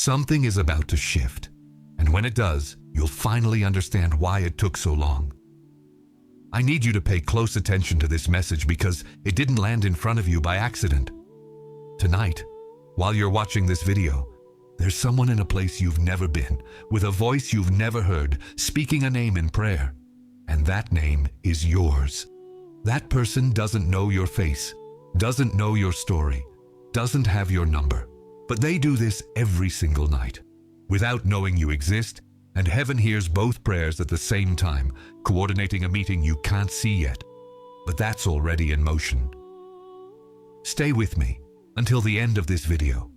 Something is about to shift, and when it does, you'll finally understand why it took so long. I need you to pay close attention to this message because it didn't land in front of you by accident. Tonight, while you're watching this video, there's someone in a place you've never been, with a voice you've never heard, speaking a name in prayer. And that name is yours. That person doesn't know your face, doesn't know your story, doesn't have your number. But they do this every single night, without knowing you exist, and heaven hears both prayers at the same time, coordinating a meeting you can't see yet. But that's already in motion. Stay with me until the end of this video.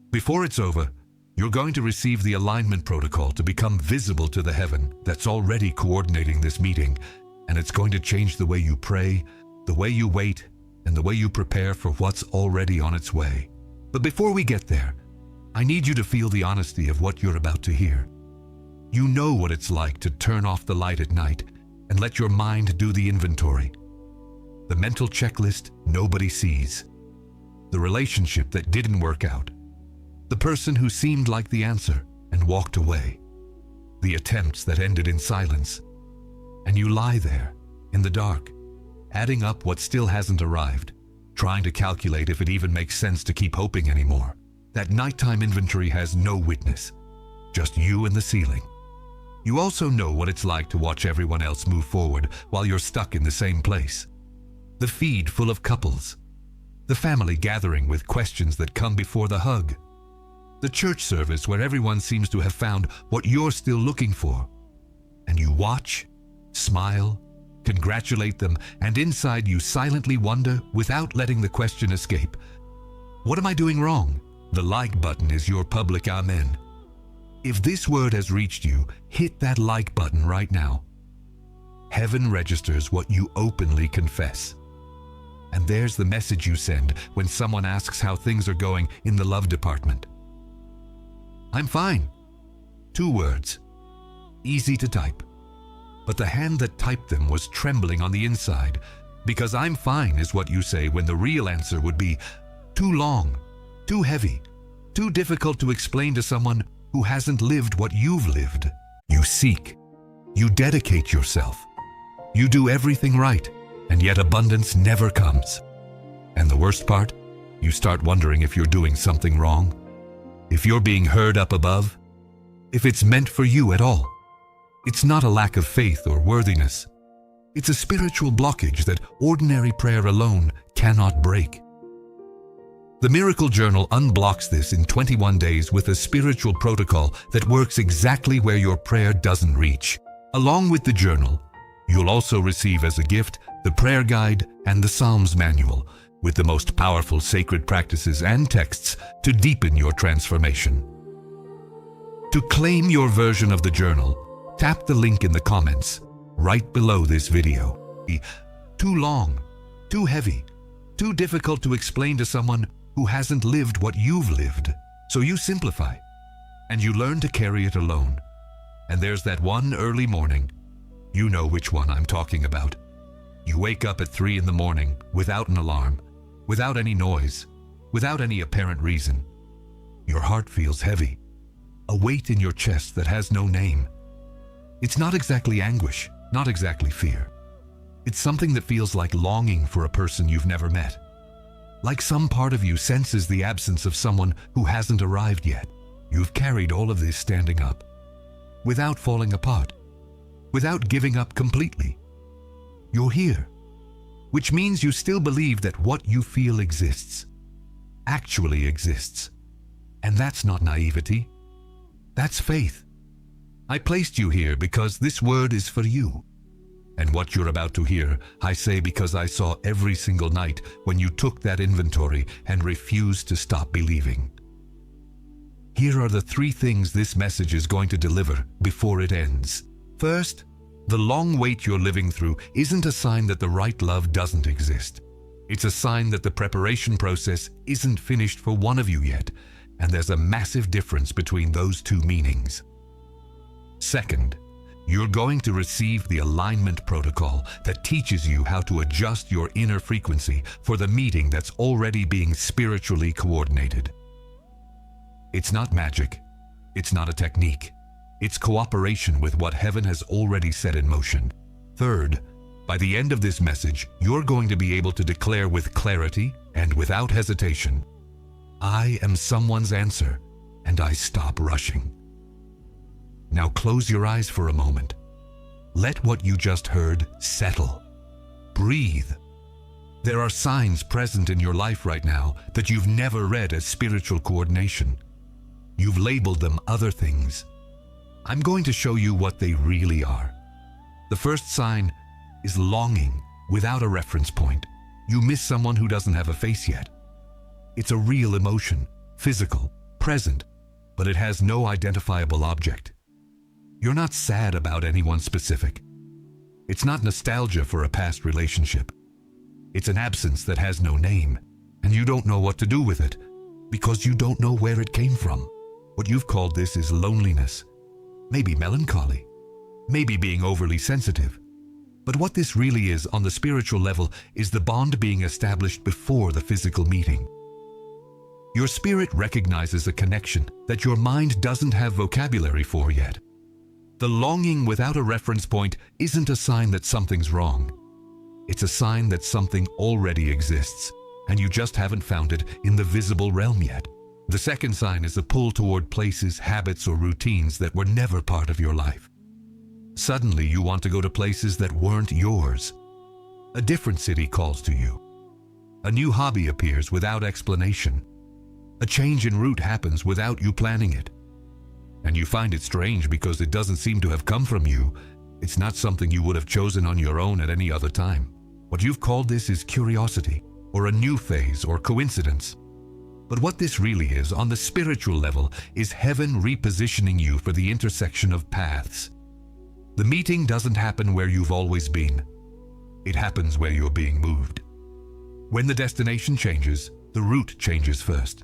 Before it's over, you're going to receive the alignment protocol to become visible to the heaven that's already coordinating this meeting, and it's going to change the way you pray, the way you wait, and the way you prepare for what's already on its way. But before we get there, I need you to feel the honesty of what you're about to hear. You know what it's like to turn off the light at night and let your mind do the inventory. The mental checklist nobody sees. The relationship that didn't work out. The person who seemed like the answer and walked away. The attempts that ended in silence. And you lie there, in the dark, adding up what still hasn't arrived, trying to calculate if it even makes sense to keep hoping anymore. That nighttime inventory has no witness, just you and the ceiling. You also know what it's like to watch everyone else move forward while you're stuck in the same place. The feed full of couples. The family gathering with questions that come before the hug. The church service where everyone seems to have found what you're still looking for. And you watch, smile, congratulate them, and inside you silently wonder without letting the question escape. What am I doing wrong? The like button is your public amen. If this word has reached you, hit that like button right now. Heaven registers what you openly confess. And there's the message you send when someone asks how things are going in the love department. I'm fine. 2 words. Easy to type. But the hand that typed them was trembling on the inside, because I'm fine is what you say when the real answer would be too long, too heavy, too difficult to explain to someone who hasn't lived what you've lived. You seek. You dedicate yourself. You do everything right, and yet abundance never comes. And the worst part? You start wondering if you're doing something wrong, if you're being heard up above, if it's meant for you at all. It's not a lack of faith or worthiness. It's a spiritual blockage that ordinary prayer alone cannot break. The Miracle Journal unblocks this in 21 days with a spiritual protocol that works exactly where your prayer doesn't reach. Along with the journal, you'll also receive as a gift the prayer guide and the Psalms manual with the most powerful sacred practices and texts to deepen your transformation. To claim your version of the journal, tap the link in the comments right below this video. Too long, too heavy, too difficult to explain to someone who hasn't lived what you've lived. So you simplify, and you learn to carry it alone. And there's that one early morning. You know which one I'm talking about. You wake up at 3 in the morning without an alarm, without any noise, without any apparent reason. Your heart feels heavy, a weight in your chest that has no name. It's not exactly anguish, not exactly fear. It's something that feels like longing for a person you've never met. Like some part of you senses the absence of someone who hasn't arrived yet. You've carried all of this standing up, without falling apart, without giving up completely. You're here, which means you still believe that what you feel exists, actually exists. And that's not naivety, that's faith. I placed you here because this word is for you. And what you're about to hear, I say because I saw every single night when you took that inventory and refused to stop believing. Here are the 3 things this message is going to deliver before it ends. First, the long wait you're living through isn't a sign that the right love doesn't exist. It's a sign that the preparation process isn't finished for one of you yet, and there's a massive difference between those 2 meanings. Second, you're going to receive the alignment protocol that teaches you how to adjust your inner frequency for the meeting that's already being spiritually coordinated. It's not magic. It's not a technique. It's cooperation with what heaven has already set in motion. Third, by the end of this message, you're going to be able to declare with clarity and without hesitation, I am someone's answer, and I stop rushing. Now close your eyes for a moment. Let what you just heard settle. Breathe. There are signs present in your life right now that you've never read as spiritual coordination. You've labeled them other things. I'm going to show you what they really are. The first sign is longing without a reference point. You miss someone who doesn't have a face yet. It's a real emotion, physical, present, but it has no identifiable object. You're not sad about anyone specific. It's not nostalgia for a past relationship. It's an absence that has no name, and you don't know what to do with it because you don't know where it came from. What you've called this is loneliness, maybe melancholy, maybe being overly sensitive. But what this really is on the spiritual level is the bond being established before the physical meeting. Your spirit recognizes a connection that your mind doesn't have vocabulary for yet. The longing without a reference point isn't a sign that something's wrong. It's a sign that something already exists, and you just haven't found it in the visible realm yet. The second sign is a pull toward places, habits, or routines that were never part of your life. Suddenly, you want to go to places that weren't yours. A different city calls to you. A new hobby appears without explanation. A change in route happens without you planning it. And you find it strange because it doesn't seem to have come from you. It's not something you would have chosen on your own at any other time. What you've called this is curiosity, or a new phase, or coincidence. But what this really is, on the spiritual level, is heaven repositioning you for the intersection of paths. The meeting doesn't happen where you've always been. It happens where you're being moved. When the destination changes, the route changes first.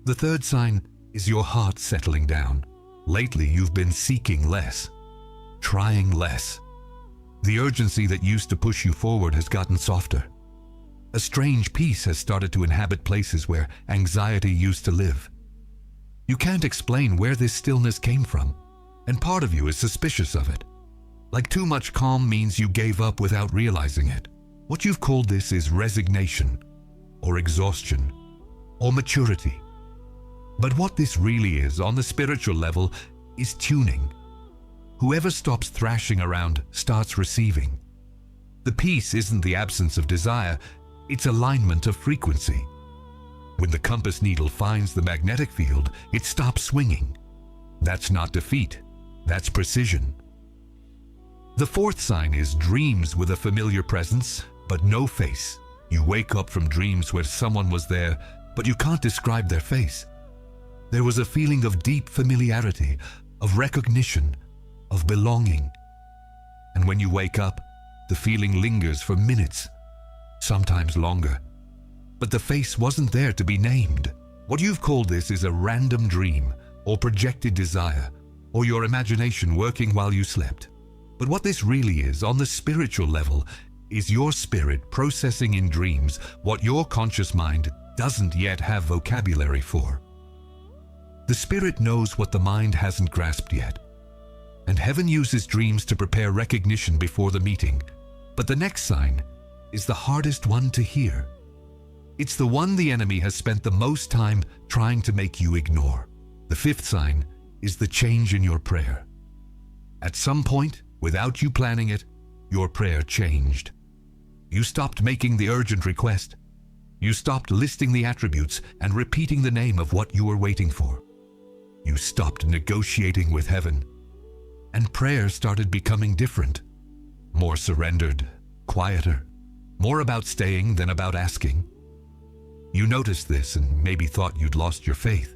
The third sign is your heart settling down. Lately, you've been seeking less, trying less. The urgency that used to push you forward has gotten softer. A strange peace has started to inhabit places where anxiety used to live. You can't explain where this stillness came from, and part of you is suspicious of it. Like too much calm means you gave up without realizing it. What you've called this is resignation, or exhaustion, or maturity. But what this really is, on the spiritual level, is tuning. Whoever stops thrashing around starts receiving. The peace isn't the absence of desire, it's alignment of frequency. When the compass needle finds the magnetic field, it stops swinging. That's not defeat, that's precision. The fourth sign is dreams with a familiar presence, but no face. You wake up from dreams where someone was there, but you can't describe their face. There was a feeling of deep familiarity, of recognition, of belonging. And when you wake up, the feeling lingers for minutes, sometimes longer. But the face wasn't there to be named. What you've called this is a random dream, or projected desire, or your imagination working while you slept. But what this really is, on the spiritual level, is your spirit processing in dreams what your conscious mind doesn't yet have vocabulary for. The spirit knows what the mind hasn't grasped yet. And heaven uses dreams to prepare recognition before the meeting. But the next sign is the hardest one to hear. It's the one the enemy has spent the most time trying to make you ignore. The fifth sign is the change in your prayer. At some point, without you planning it, your prayer changed. You stopped making the urgent request. You stopped listing the attributes and repeating the name of what you were waiting for. You stopped negotiating with heaven. And prayer started becoming different. More surrendered, quieter, more about staying than about asking. You noticed this and maybe thought you'd lost your faith.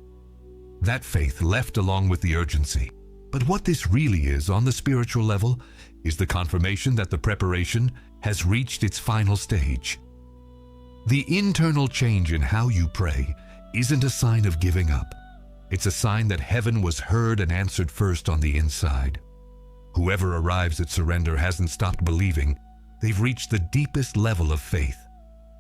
That faith left along with the urgency. But what this really is on the spiritual level is the confirmation that the preparation has reached its final stage. The internal change in how you pray isn't a sign of giving up. It's a sign that heaven was heard and answered first on the inside. Whoever arrives at surrender hasn't stopped believing. They've reached the deepest level of faith.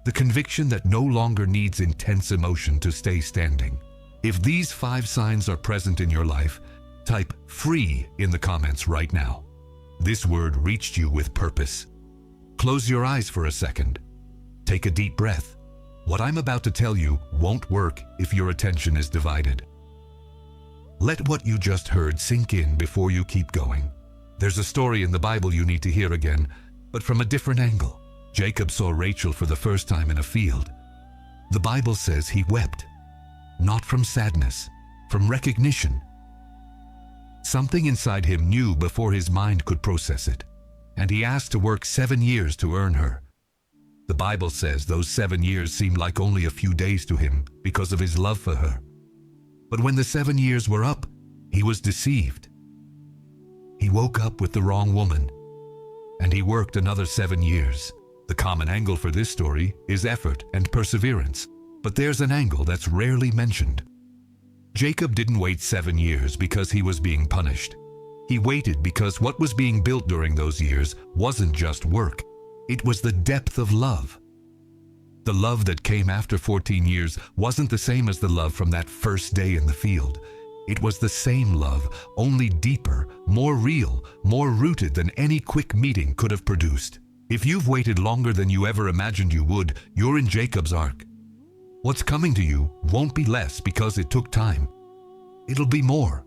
The conviction that no longer needs intense emotion to stay standing. If these 5 signs are present in your life, type "free" in the comments right now. This word reached you with purpose. Close your eyes for a second. Take a deep breath. What I'm about to tell you won't work if your attention is divided. Let what you just heard sink in before you keep going. There's a story in the Bible you need to hear again, but from a different angle. Jacob saw Rachel for the first time in a field. The Bible says he wept, not from sadness, from recognition. Something inside him knew before his mind could process it, and he asked to work 7 years to earn her. The Bible says those 7 years seemed like only a few days to him because of his love for her. But when the 7 years were up, he was deceived. He woke up with the wrong woman, and he worked another 7 years. The common angle for this story is effort and perseverance, but there's an angle that's rarely mentioned. Jacob didn't wait 7 years because he was being punished. He waited because what was being built during those years wasn't just work. It was the depth of love. The love that came after 14 years wasn't the same as the love from that first day in the field. It was the same love, only deeper, more real, more rooted than any quick meeting could have produced. If you've waited longer than you ever imagined you would, you're in Jacob's ark. What's coming to you won't be less because it took time. It'll be more.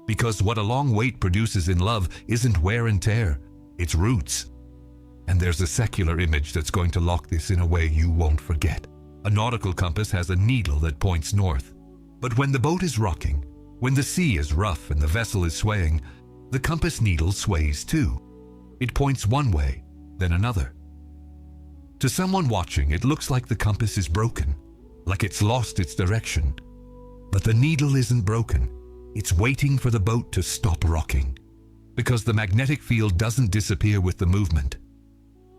Because what a long wait produces in love isn't wear and tear, it's roots. And there's a secular image that's going to lock this in a way you won't forget. A nautical compass has a needle that points north. But when the boat is rocking, when the sea is rough and the vessel is swaying, the compass needle sways too. It points one way, then another. To someone watching, it looks like the compass is broken, like it's lost its direction. But the needle isn't broken. It's waiting for the boat to stop rocking. Because the magnetic field doesn't disappear with the movement.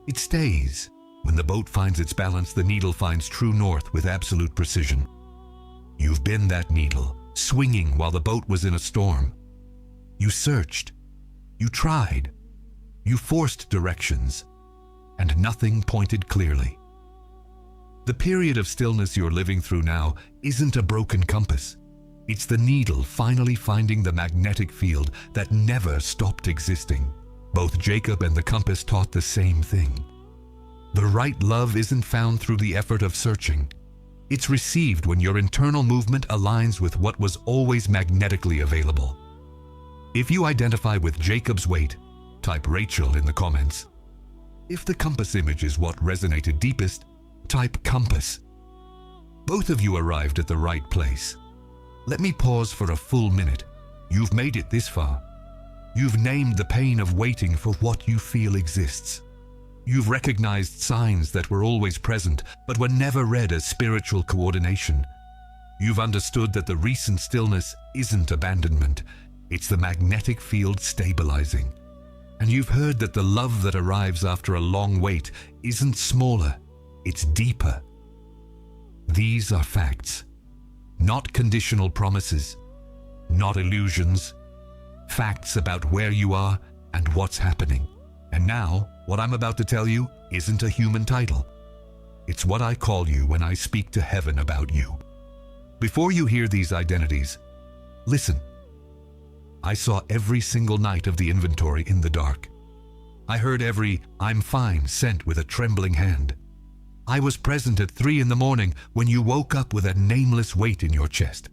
It stays. When the boat finds its balance, the needle finds true north with absolute precision. You've been that needle, swinging while the boat was in a storm. You searched. You tried. You forced directions, and nothing pointed clearly. The period of stillness you're living through now isn't a broken compass. It's the needle finally finding the magnetic field that never stopped existing. Both Jacob and the compass taught the same thing. The right love isn't found through the effort of searching. It's received when your internal movement aligns with what was always magnetically available. If you identify with Jacob's weight, type Rachel in the comments. If the compass image is what resonated deepest, type compass. Both of you arrived at the right place. Let me pause for a full minute. You've made it this far. You've named the pain of waiting for what you feel exists. You've recognized signs that were always present but were never read as spiritual coordination. You've understood that the recent stillness isn't abandonment, it's the magnetic field stabilizing. And you've heard that the love that arrives after a long wait isn't smaller, it's deeper. These are facts, not conditional promises, not illusions. Facts about where you are and what's happening. And now, what I'm about to tell you isn't a human title. It's what I call you when I speak to heaven about you. Before you hear these identities, listen. I saw every single night of the inventory in the dark. I heard every "I'm fine" sent with a trembling hand. I was present at 3 a.m. when you woke up with a nameless weight in your chest.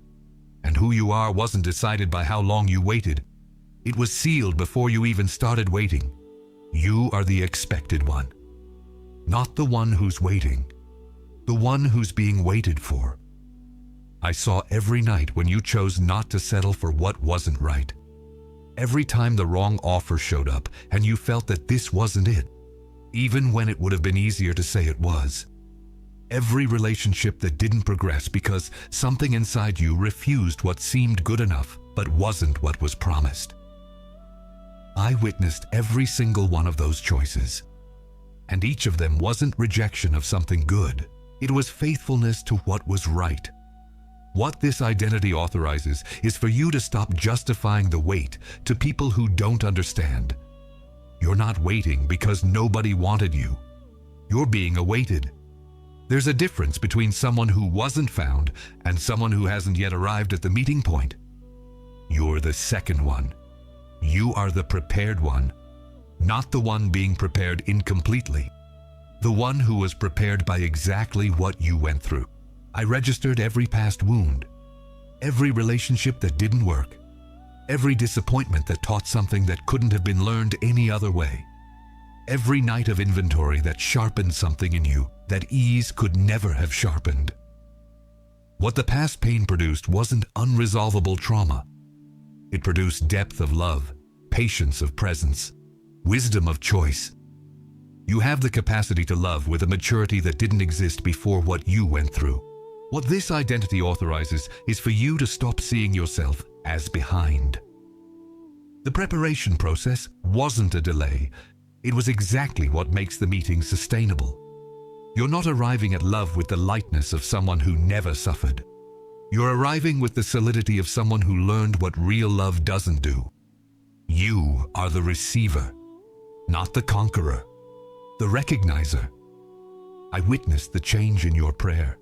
And who you are wasn't decided by how long you waited. It was sealed before you even started waiting. You are the expected one. Not the one who's waiting. The one who's being waited for. I saw every night when you chose not to settle for what wasn't right. Every time the wrong offer showed up and you felt that this wasn't it, even when it would have been easier to say it was. Every relationship that didn't progress because something inside you refused what seemed good enough but wasn't what was promised. I witnessed every single one of those choices. And each of them wasn't rejection of something good. It was faithfulness to what was right. What this identity authorizes is for you to stop justifying the wait to people who don't understand. You're not waiting because nobody wanted you. You're being awaited. There's a difference between someone who wasn't found and someone who hasn't yet arrived at the meeting point. You're the second one. You are the prepared one, not the one being prepared incompletely. The one who was prepared by exactly what you went through. I registered every past wound, every relationship that didn't work, every disappointment that taught something that couldn't have been learned any other way. Every night of inventory that sharpened something in you that ease could never have sharpened. What the past pain produced wasn't unresolvable trauma. It produced depth of love, patience of presence, wisdom of choice. You have the capacity to love with a maturity that didn't exist before what you went through. What this identity authorizes is for you to stop seeing yourself as behind. The preparation process wasn't a delay. It was exactly what makes the meeting sustainable. You're not arriving at love with the lightness of someone who never suffered. You're arriving with the solidity of someone who learned what real love doesn't do. You are the receiver, not the conqueror, the recognizer. I witnessed the change in your prayer.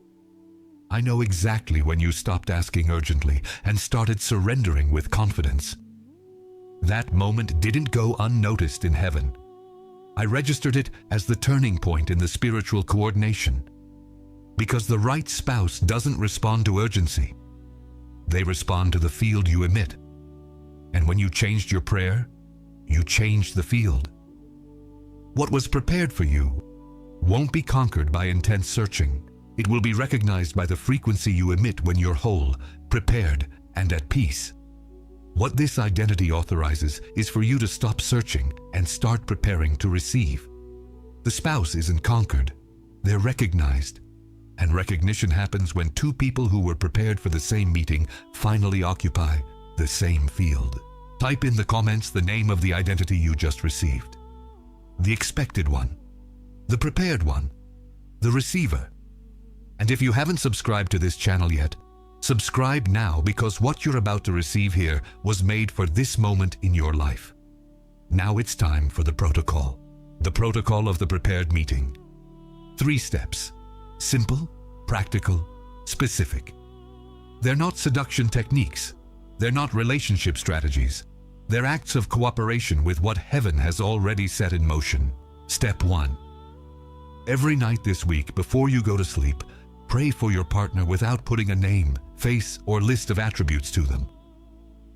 I know exactly when you stopped asking urgently and started surrendering with confidence. That moment didn't go unnoticed in heaven. I registered it as the turning point in the spiritual coordination. Because the right spouse doesn't respond to urgency. They respond to the field you emit. And when you changed your prayer, you changed the field. What was prepared for you won't be conquered by intense searching. It will be recognized by the frequency you emit when you're whole, prepared, and at peace. What this identity authorizes is for you to stop searching and start preparing to receive. The spouse isn't conquered, they're recognized. And recognition happens when two people who were prepared for the same meeting finally occupy the same field. Type in the comments the name of the identity you just received. The expected one, the prepared one, the receiver. And if you haven't subscribed to this channel yet, subscribe now, because what you're about to receive here was made for this moment in your life. Now it's time for the protocol of the prepared meeting. 3 steps, simple, practical, specific. They're not seduction techniques. They're not relationship strategies. They're acts of cooperation with what heaven has already set in motion. Step 1. Every night this week, before you go to sleep, pray for your partner without putting a name, face, or list of attributes to them.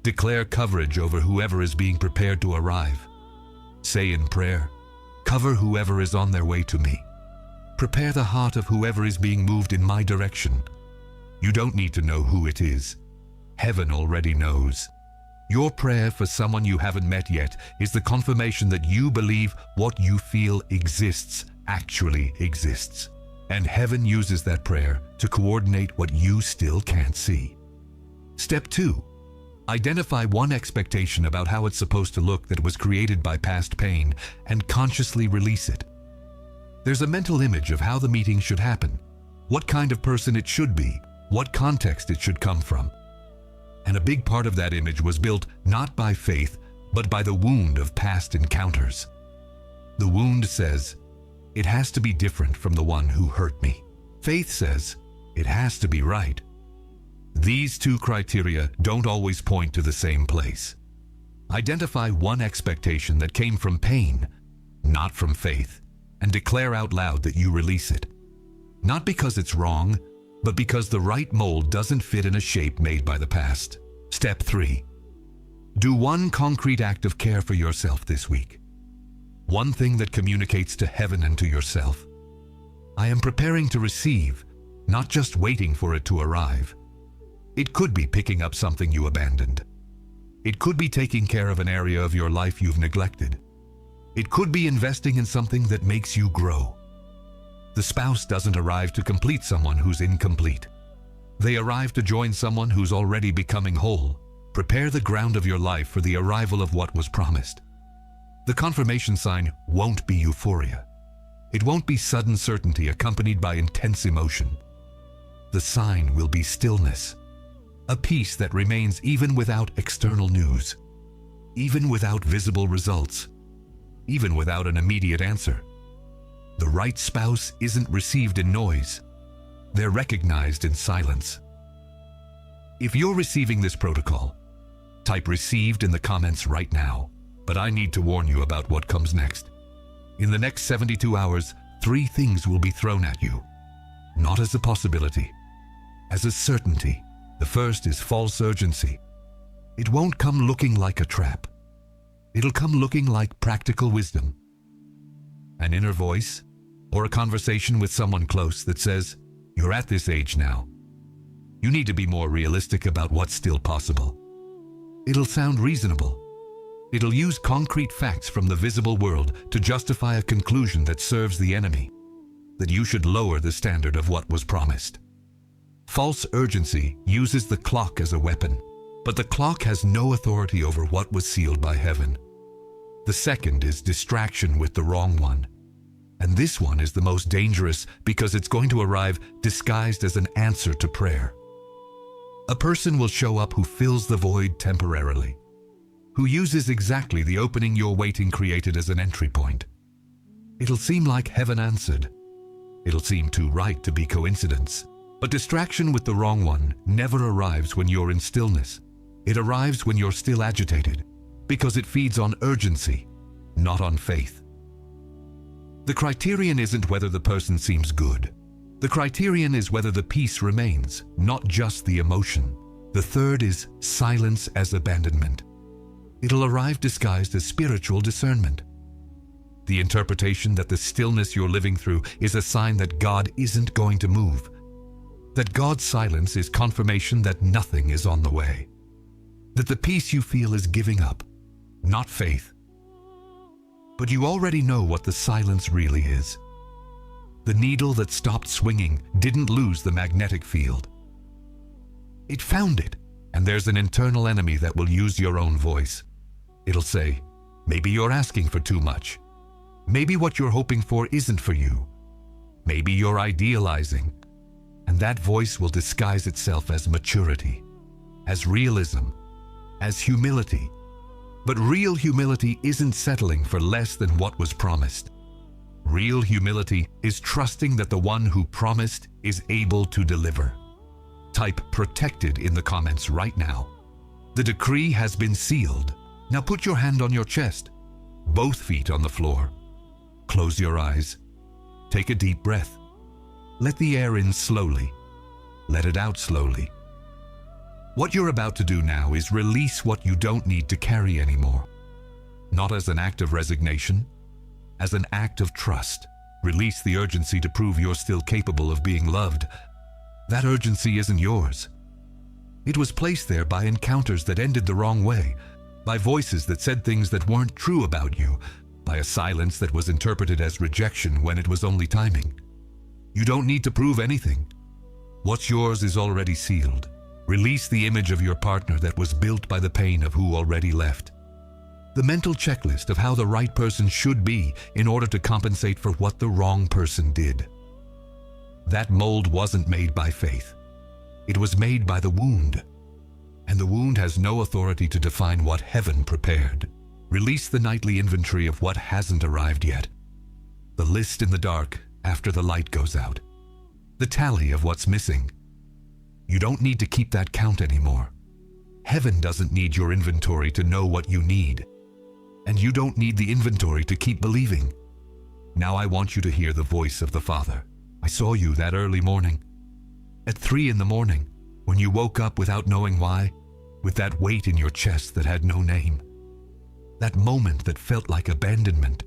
Declare coverage over whoever is being prepared to arrive. Say in prayer, cover whoever is on their way to me. Prepare the heart of whoever is being moved in my direction. You don't need to know who it is. Heaven already knows. Your prayer for someone you haven't met yet is the confirmation that you believe what you feel exists actually exists. And heaven uses that prayer to coordinate what you still can't see. Step 2. Identify one expectation about how it's supposed to look that was created by past pain and consciously release it. There's a mental image of how the meeting should happen, what kind of person it should be, what context it should come from. And a big part of that image was built not by faith, but by the wound of past encounters. The wound says, it has to be different from the one who hurt me. Faith says, it has to be right. These 2 criteria don't always point to the same place. Identify one expectation that came from pain, not from faith, and declare out loud that you release it. Not because it's wrong, but because the right mold doesn't fit in a shape made by the past. Step 3. Do one concrete act of care for yourself this week. One thing that communicates to heaven and to yourself. I am preparing to receive, not just waiting for it to arrive. It could be picking up something you abandoned. It could be taking care of an area of your life you've neglected. It could be investing in something that makes you grow. The spouse doesn't arrive to complete someone who's incomplete. They arrive to join someone who's already becoming whole. Prepare the ground of your life for the arrival of what was promised. The confirmation sign won't be euphoria. It won't be sudden certainty accompanied by intense emotion. The sign will be stillness, a peace that remains even without external news, even without visible results, even without an immediate answer. The right spouse isn't received in noise. They're recognized in silence. If you're receiving this protocol, type received in the comments right now. But I need to warn you about what comes next. In the next 72 hours, 3 things will be thrown at you. Not as a possibility, as a certainty. The first is false urgency. It won't come looking like a trap. It'll come looking like practical wisdom. An inner voice, or a conversation with someone close that says, "You're at this age now. You need to be more realistic about what's still possible." It'll sound reasonable. It'll use concrete facts from the visible world to justify a conclusion that serves the enemy, that you should lower the standard of what was promised. False urgency uses the clock as a weapon, but the clock has no authority over what was sealed by heaven. The second is distraction with the wrong one. And this one is the most dangerous because it's going to arrive disguised as an answer to prayer. A person will show up who fills the void temporarily, who uses exactly the opening you're waiting created as an entry point. It'll seem like heaven answered. It'll seem too right to be coincidence. But distraction with the wrong one never arrives when you're in stillness. It arrives when you're still agitated, because it feeds on urgency, not on faith. The criterion isn't whether the person seems good. The criterion is whether the peace remains, not just the emotion. The third is silence as abandonment. It'll arrive disguised as spiritual discernment. The interpretation that the stillness you're living through is a sign that God isn't going to move. That God's silence is confirmation that nothing is on the way. That the peace you feel is giving up, not faith. But you already know what the silence really is. The needle that stopped swinging didn't lose the magnetic field. It found it, and there's an internal enemy that will use your own voice. It'll say, maybe you're asking for too much. Maybe what you're hoping for isn't for you. Maybe you're idealizing. And that voice will disguise itself as maturity, as realism, as humility. But real humility isn't settling for less than what was promised. Real humility is trusting that the one who promised is able to deliver. Type protected in the comments right now. The decree has been sealed. Now put your hand on your chest, both feet on the floor. Close your eyes. Take a deep breath. Let the air in slowly. Let it out slowly. What you're about to do now is release what you don't need to carry anymore. Not as an act of resignation, as an act of trust. Release the urgency to prove you're still capable of being loved. That urgency isn't yours. It was placed there by encounters that ended the wrong way, by voices that said things that weren't true about you, by a silence that was interpreted as rejection when it was only timing. You don't need to prove anything. What's yours is already sealed. Release the image of your partner that was built by the pain of who already left. The mental checklist of how the right person should be in order to compensate for what the wrong person did. That mold wasn't made by faith. It was made by the wound. And the wound has no authority to define what heaven prepared. Release the nightly inventory of what hasn't arrived yet. The list in the dark after the light goes out. The tally of what's missing. You don't need to keep that count anymore. Heaven doesn't need your inventory to know what you need. And you don't need the inventory to keep believing. Now I want you to hear the voice of the Father. I saw you that early morning. At 3 a.m, when you woke up without knowing why, with that weight in your chest that had no name. That moment that felt like abandonment.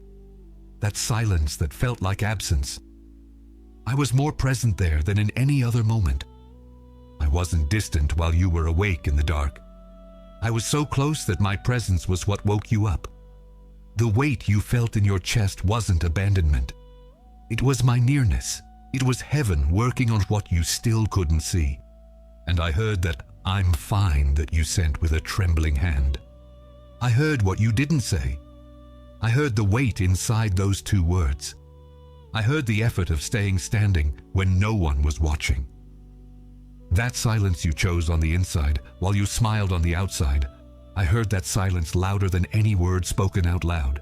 That silence that felt like absence. I was more present there than in any other moment. I wasn't distant while you were awake in the dark. I was so close that my presence was what woke you up. The weight you felt in your chest wasn't abandonment. It was my nearness. It was heaven working on what you still couldn't see. And I heard that "I'm fine" that you sent with a trembling hand. I heard what you didn't say. I heard the weight inside those 2 words. I heard the effort of staying standing when no one was watching. That silence you chose on the inside while you smiled on the outside, I heard that silence louder than any word spoken out loud.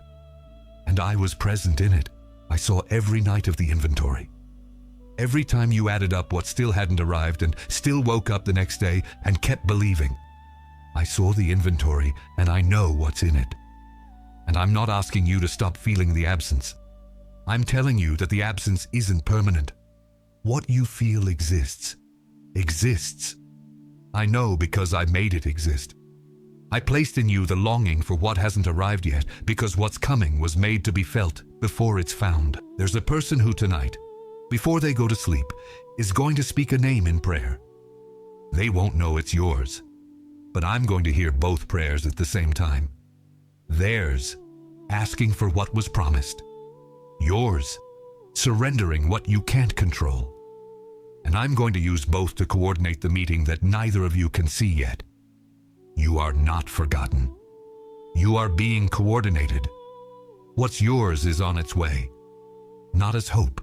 And I was present in it. I saw every night of the inventory. Every time you added up what still hadn't arrived and still woke up the next day and kept believing. I saw the inventory and I know what's in it. And I'm not asking you to stop feeling the absence. I'm telling you that the absence isn't permanent. What you feel exists. Exists. I know because I made it exist. I placed in you the longing for what hasn't arrived yet because what's coming was made to be felt before it's found. There's a person who tonight, before they go to sleep, is going to speak a name in prayer. They won't know it's yours, but I'm going to hear both prayers at the same time. Theirs, asking for what was promised. Yours, surrendering what you can't control. And I'm going to use both to coordinate the meeting that neither of you can see yet. You are not forgotten. You are being coordinated. What's yours is on its way, not as hope,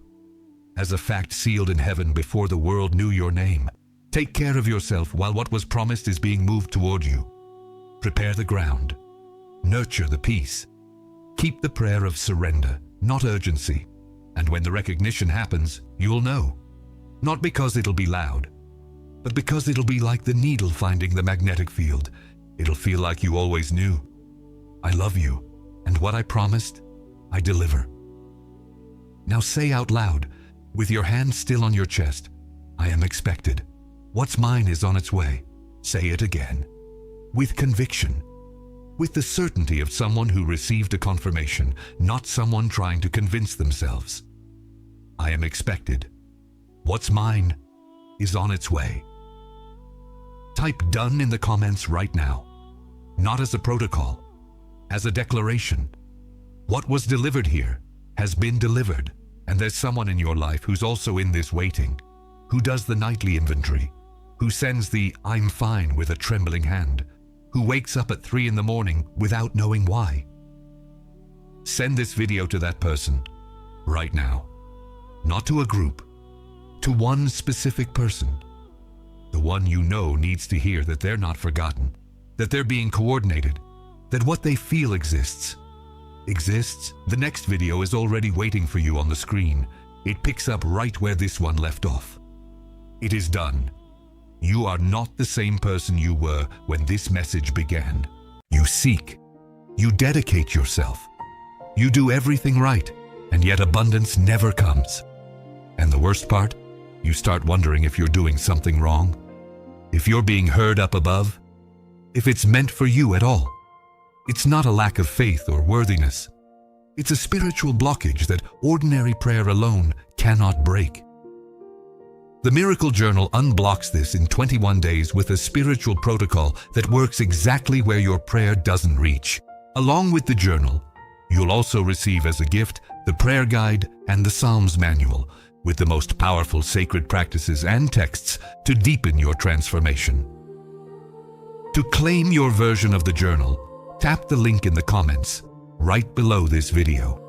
as a fact sealed in heaven before the world knew your name. Take care of yourself while what was promised is being moved toward you. Prepare the ground. Nurture the peace. Keep the prayer of surrender, not urgency. And when the recognition happens, you'll know. Not because it'll be loud, but because it'll be like the needle finding the magnetic field. It'll feel like you always knew. I love you, and what I promised, I deliver. Now say out loud, with your hand still on your chest, I am expected. What's mine is on its way. Say it again, with conviction, with the certainty of someone who received a confirmation, not someone trying to convince themselves. I am expected. What's mine is on its way. Type done in the comments right now, not as a protocol, as a declaration. What was delivered here has been delivered, and there's someone in your life who's also in this waiting, who does the nightly inventory, who sends the I'm fine with a trembling hand, who wakes up at 3 a.m. without knowing why. Send this video to that person right now, not to a group, to one specific person. The one you know needs to hear that they're not forgotten, that they're being coordinated, that what they feel exists. Exists? The next video is already waiting for you on the screen. It picks up right where this one left off. It is done. You are not the same person you were when this message began. You seek. You dedicate yourself. You do everything right, and yet abundance never comes. And the worst part? You start wondering if you're doing something wrong, if you're being heard up above, if it's meant for you at all. It's not a lack of faith or worthiness. It's a spiritual blockage that ordinary prayer alone cannot break. The Miracle Journal unblocks this in 21 days with a spiritual protocol that works exactly where your prayer doesn't reach. Along with the journal, you'll also receive as a gift the prayer guide and the Psalms manual, with the most powerful sacred practices and texts to deepen your transformation. To claim your version of the journal, tap the link in the comments right below this video.